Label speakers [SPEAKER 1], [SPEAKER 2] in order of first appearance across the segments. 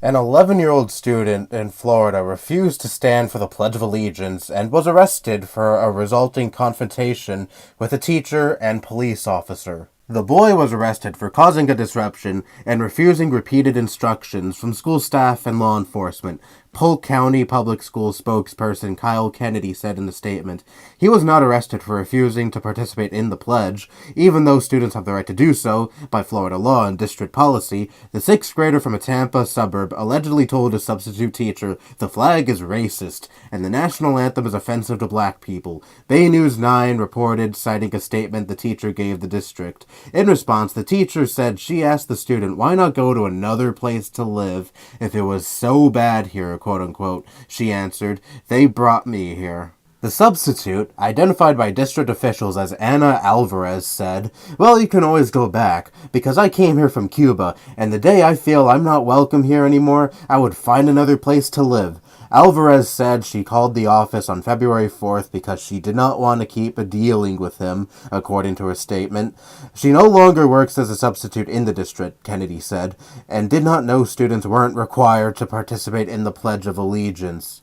[SPEAKER 1] An 11-year-old student in Florida refused to stand for the Pledge of Allegiance and was arrested for a resulting confrontation with a teacher and police officer. The boy was arrested for causing a disruption and refusing repeated instructions from school staff and law enforcement, Polk County Public Schools spokesperson Kyle Kennedy said in a statement. He was not arrested for refusing to participate in the pledge, even though students have the right to do so by Florida law and district policy. The sixth grader from a Tampa suburb allegedly told a substitute teacher the flag is racist and the national anthem is offensive to black people. Bay News 9 reported, citing a statement the teacher gave the district. In response, the teacher said she asked the student why not go to another place to live if it was so bad here, quote-unquote. She answered, "They brought me here." The substitute, identified by district officials as Ana Alvarez, said, "Well, you can always go back, because I came here from Cuba, and the day I feel I'm not welcome here anymore, I would find another place to live." Alvarez said she called the office on February 4th because she did not want to keep dealing with him, according to her statement. She no longer works as a substitute in the district, Kennedy said, and did not know students weren't required to participate in the Pledge of Allegiance.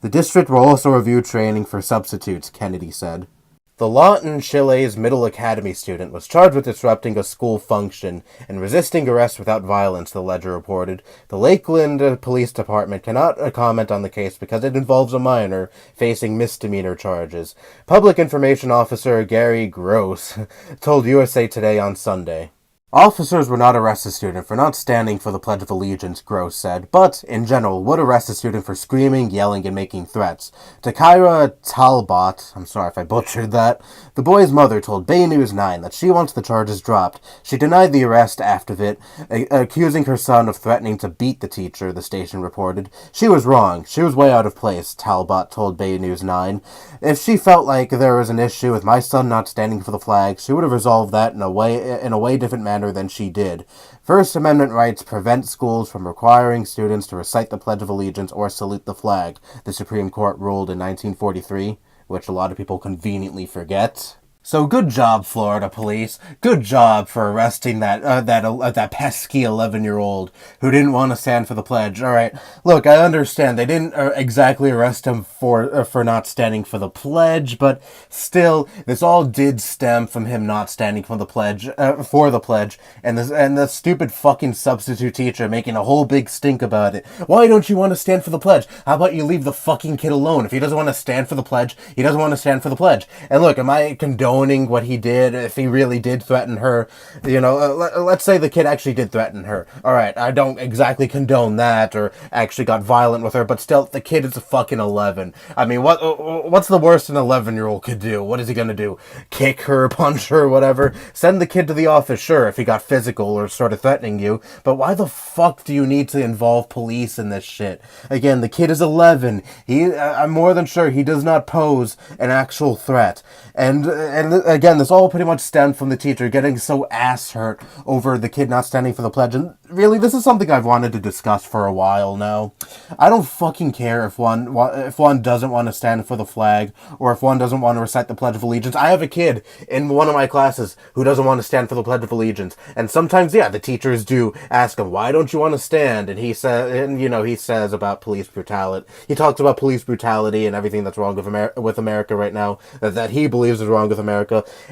[SPEAKER 1] The district will also review training for substitutes, Kennedy said. The Lawton, Chile's Middle Academy student was charged with disrupting a school function and resisting arrest without violence, the Ledger reported. The Lakeland Police Department cannot comment on the case because it involves a minor facing misdemeanor charges. Public Information Officer Gary Gross told USA Today on Sunday. Officers would not arrest a student for not standing for the Pledge of Allegiance, Gross said, but, in general, would arrest a student for screaming, yelling, and making threats. Takira Talbot, I'm sorry if I butchered that, the boy's mother told Bay News 9 that she wants the charges dropped. She denied the arrest after it, accusing her son of threatening to beat the teacher, the station reported. She was wrong. She was way out of place, Talbot told Bay News 9. If she felt like there was an issue with my son not standing for the flag, she would have resolved that in a way different manner than she did. First Amendment rights prevent schools from requiring students to recite the Pledge of Allegiance or salute the flag, the Supreme Court ruled in 1943, which a lot of people conveniently forget. So good job, Florida police. Good job for arresting that pesky 11-year-old who didn't want to stand for the pledge. All right, look, I understand they didn't exactly arrest him for not standing for the pledge, but still, this all did stem from him not standing for the pledge, and the stupid fucking substitute teacher making a whole big stink about it. Why don't you want to stand for the pledge? How about you leave the fucking kid alone? If he doesn't want to stand for the pledge, he doesn't want to stand for the pledge. And look, am I condoning what he did? If he really did threaten her, let's say the kid actually did threaten her. Alright, I don't exactly condone that or actually got violent with her, but still, the kid is a fucking 11. I mean, what's the worst an 11-year-old could do? What is he gonna do? Kick her, punch her, whatever? Send the kid to the office, sure, if he got physical or started threatening you, but why the fuck do you need to involve police in this shit? Again, the kid is 11. I'm more than sure he does not pose an actual threat. And again, this all pretty much stemmed from the teacher getting so ass hurt over the kid not standing for the pledge. And really, this is something I've wanted to discuss for a while now. I don't fucking care if one doesn't want to stand for the flag or if one doesn't want to recite the Pledge of Allegiance. I have a kid in one of my classes who doesn't want to stand for the Pledge of Allegiance. And sometimes, yeah, the teachers do ask him, why don't you want to stand? And he says about police brutality. He talks about police brutality and everything that's wrong with America right now, that he believes is wrong with America.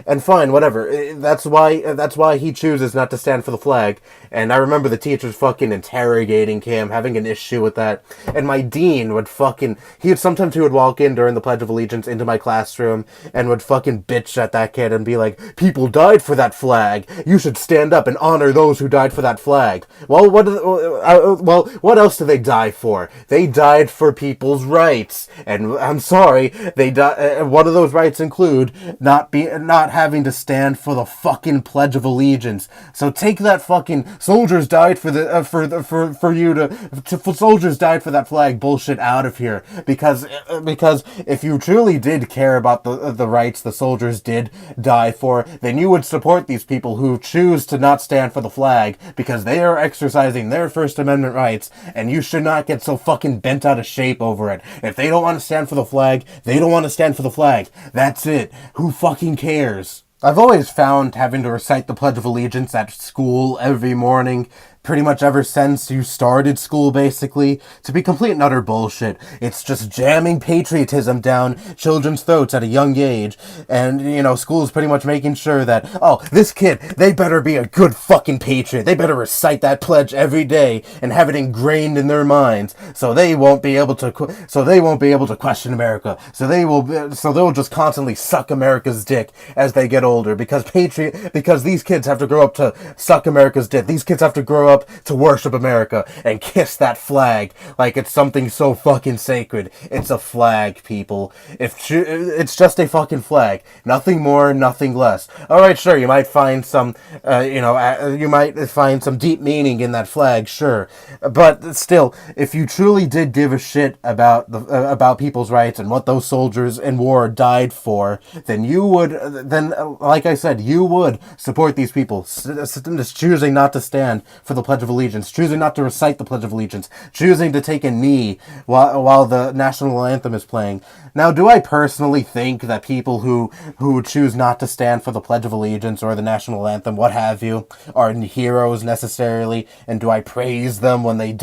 [SPEAKER 1] And fine, whatever. That's why he chooses not to stand for the flag. And I remember the teachers fucking interrogating him, having an issue with that. And my dean would sometimes he would walk in during the Pledge of Allegiance into my classroom and would fucking bitch at that kid and be like, people died for that flag. You should stand up and honor those who died for that flag. Well, what else did they die for? They died for people's rights. And I'm sorry, one of those rights include not having to stand for the fucking Pledge of Allegiance. So take that fucking soldiers died for soldiers died for that flag bullshit out of here, because if you truly did care about the rights the soldiers did die for, then you would support these people who choose to not stand for the flag because they are exercising their First Amendment rights, and you should not get so fucking bent out of shape over it. If they don't want to stand for the flag, they don't want to stand for the flag. That's it. Who fucking cares? I've always found having to recite the Pledge of Allegiance at school every morning pretty much ever since you started school, basically, to be complete and utter bullshit. It's just jamming patriotism down children's throats at a young age, and, school's pretty much making sure that, oh, this kid, they better be a good fucking patriot. They better recite that pledge every day and have it ingrained in their minds, so they won't be able to question America. So they'll just constantly suck America's dick as they get older, because these kids have to grow up to suck America's dick. These kids have to grow up to worship America and kiss that flag like it's something so fucking sacred. It's a flag, people. It's just a fucking flag. Nothing more, nothing less. Alright, sure, you might find some, deep meaning in that flag, sure. But still, if you truly did give a shit about people's rights and what those soldiers in war died for, then like I said, you would support these people choosing not to stand for the Pledge of Allegiance, choosing not to recite the Pledge of Allegiance, choosing to take a knee while the national anthem is playing. Now, do I personally think that people who choose not to stand for the Pledge of Allegiance or the national anthem, what have you, are heroes necessarily? And do I praise them when they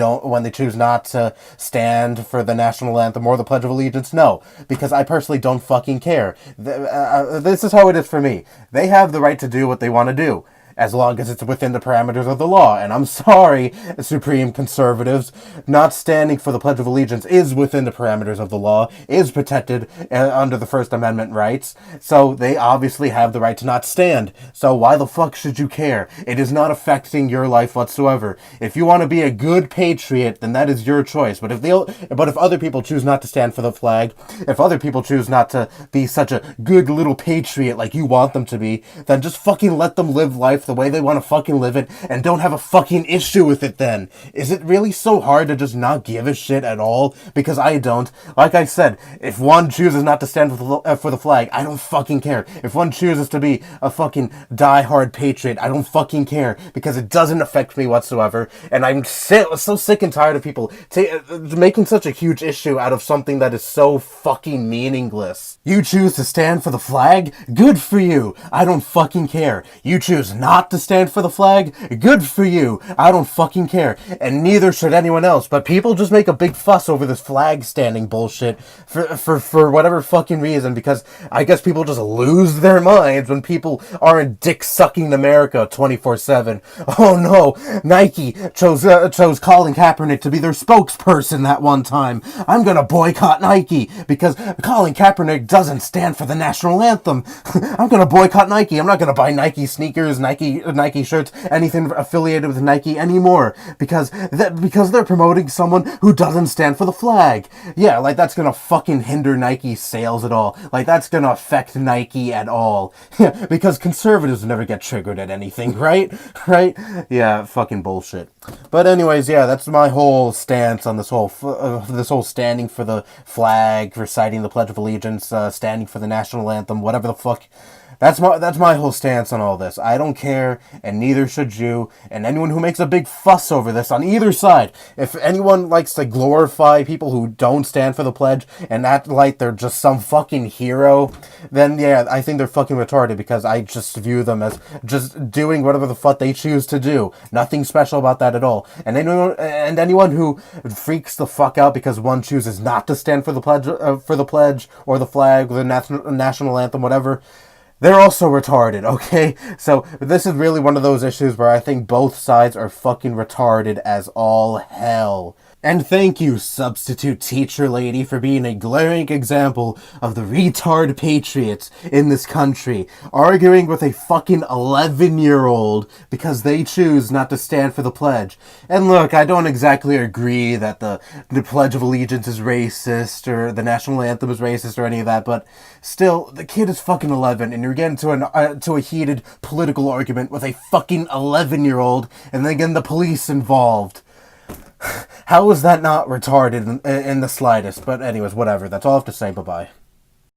[SPEAKER 1] choose not to stand for the national anthem or the Pledge of Allegiance? No, because I personally don't fucking care. This is how it is for me. They have the right to do what they want to do, as long as it's within the parameters of the law. And I'm sorry, Supreme Conservatives, not standing for the Pledge of Allegiance is within the parameters of the law, is protected under the First Amendment rights, so they obviously have the right to not stand. So why the fuck should you care? It is not affecting your life whatsoever. If you want to be a good patriot, then that is your choice. But if other people choose not to stand for the flag, if other people choose not to be such a good little patriot like you want them to be, then just fucking let them live life the way they want to fucking live it, and don't have a fucking issue with it then. Is it really so hard to just not give a shit at all? Because I don't. Like I said, if one chooses not to stand for the flag, I don't fucking care. If one chooses to be a fucking die-hard patriot, I don't fucking care, because it doesn't affect me whatsoever, and I'm so sick and tired of people making such a huge issue out of something that is so fucking meaningless. You choose to stand for the flag? Good for you. I don't fucking care. You choose not to stand for the flag? Good for you. I don't fucking care. And neither should anyone else. But people just make a big fuss over this flag standing bullshit for whatever fucking reason, because I guess people just lose their minds when people aren't dick-sucking America 24/7. Oh no, Nike chose Colin Kaepernick to be their spokesperson that one time. I'm gonna boycott Nike because Colin Kaepernick doesn't stand for the national anthem. I'm gonna boycott Nike. I'm not gonna buy Nike sneakers, Nike shirts, anything affiliated with Nike anymore, because they're promoting someone who doesn't stand for the flag. Yeah, like that's gonna fucking hinder Nike's sales at all. Like that's gonna affect Nike at all. Yeah, because conservatives never get triggered at anything, right? Right? Yeah, fucking bullshit. But anyways, yeah, that's my whole stance on this whole standing for the flag, reciting the Pledge of Allegiance, standing for the national anthem, whatever the fuck. That's my whole stance on all this. I don't care, and neither should you, and anyone who makes a big fuss over this on either side. If anyone likes to glorify people who don't stand for the pledge and act like they're just some fucking hero, then yeah, I think they're fucking retarded, because I just view them as just doing whatever the fuck they choose to do. Nothing special about that at all. And anyone who freaks the fuck out because one chooses not to stand for the pledge or the flag or the national anthem, whatever, they're also retarded, okay? So this is really one of those issues where I think both sides are fucking retarded as all hell. And thank you, substitute teacher lady, for being a glaring example of the retard patriots in this country, arguing with a fucking 11-year-old because they choose not to stand for the pledge. And look, I don't exactly agree that the Pledge of Allegiance is racist, or the national anthem is racist, or any of that, but still, the kid is fucking 11, and you're getting to a heated political argument with a fucking 11-year-old, and then getting the police involved. How is that not retarded in the slightest? But anyways, whatever. That's all I have to say. Bye-bye.